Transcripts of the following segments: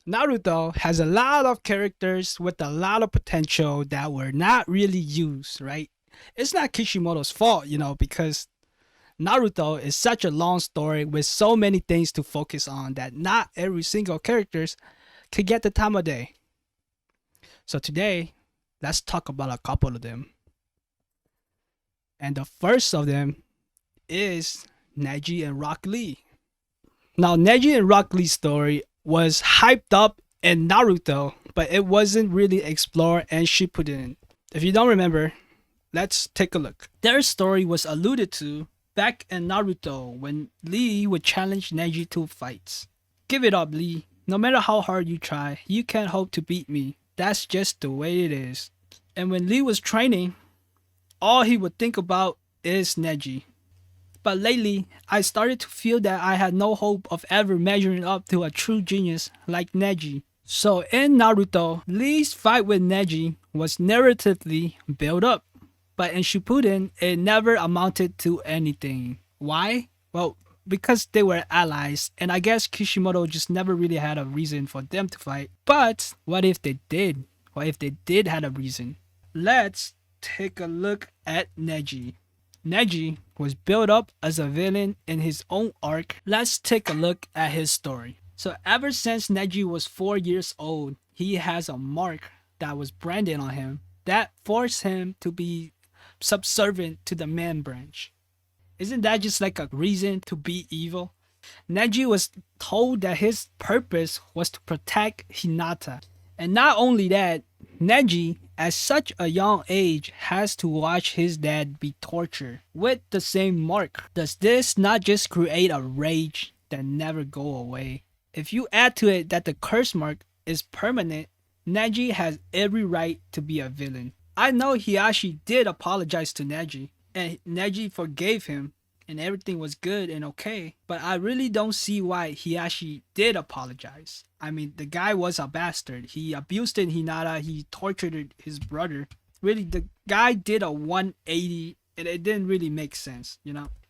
Naruto has a lot of characters with a lot of potential that were not really used, right? It's not Kishimoto's fault, because Naruto is such a long story with so many things to focus on that not every single characters could get the time of day. So today, let's talk about a couple of them. And the first of them is Neji and Rock Lee. Now, Neji and Rock Lee's story was hyped up in Naruto, but it wasn't really explored and Shippuden. If you don't remember, let's take a look. Their story was alluded to back in Naruto when Lee would challenge Neji to fights. Give it up, Lee. No matter how hard you try, you can't hope to beat me. That's just the way it is. And when Lee was training, all he would think about is Neji. But lately, I started to feel that I had no hope of ever measuring up to a true genius like Neji. So in Naruto, Lee's fight with Neji was narratively built up. But in Shippuden, it never amounted to anything. Why? Well, because they were allies, and I guess Kishimoto just never really had a reason for them to fight. But what if they did? What if they did have a reason? Let's take a look at Neji. Neji was built up as a villain in his own arc. Let's take a look at his story. So ever since Neji was 4 years old, he has a mark that was branded on him that forced him to be subservient to the man branch. Isn't that just like a reason to be evil? Neji was told that his purpose was to protect Hinata. And not only that, Neji, at such a young age, has to watch his dad be tortured with the same mark. Does this not just create a rage that never go away? If you add to it that the curse mark is permanent, Neji has every right to be a villain. I know Hiashi did apologize to Neji, and Neji forgave him, and everything was good and okay, but I really don't see why Hiashi did apologize. I mean, the guy was a bastard. He abused Hinata, he tortured his brother. Really, the guy did a 180, and it didn't really make sense.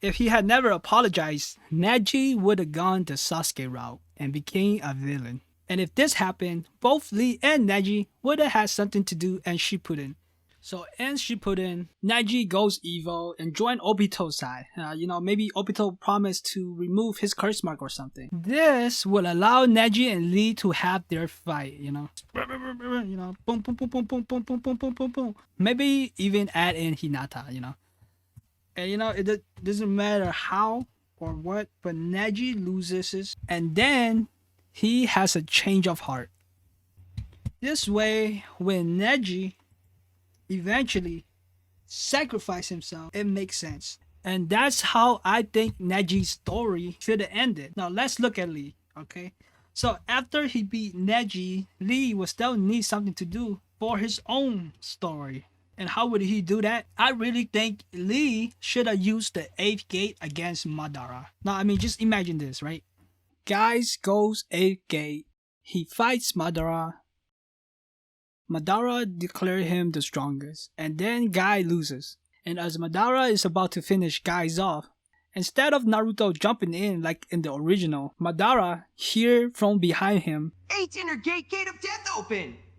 If he had never apologized, Neji would have gone the Sasuke route and became a villain. And if this happened, both Lee and Neji would have had something to do and Shippuden. So in Shippuden, Neji goes evil and join Obito's side. Maybe Obito promised to remove his curse mark or something. This will allow Neji and Lee to have their fight. Boom, boom, boom, boom, boom, boom, boom, boom, boom, boom, boom, boom. Maybe even add in Hinata. And it doesn't matter how or what, but Neji loses his, and then he has a change of heart. This way, when Neji eventually sacrifice himself, it makes sense. And that's how I think Neji's story should have ended. Now let's look at Lee, okay? So after he beat Neji, Lee will still need something to do for his own story. And how would he do that? I really think Lee should have used the 8th gate against Madara. Now, I mean, just imagine this, right? Guys goes 8th gate. He fights Madara. Madara declared him the strongest, and then Guy loses. And as Madara is about to finish Guy's off, instead of Naruto jumping in like in the original, Madara hear from behind him, Eight's inner gate of death open!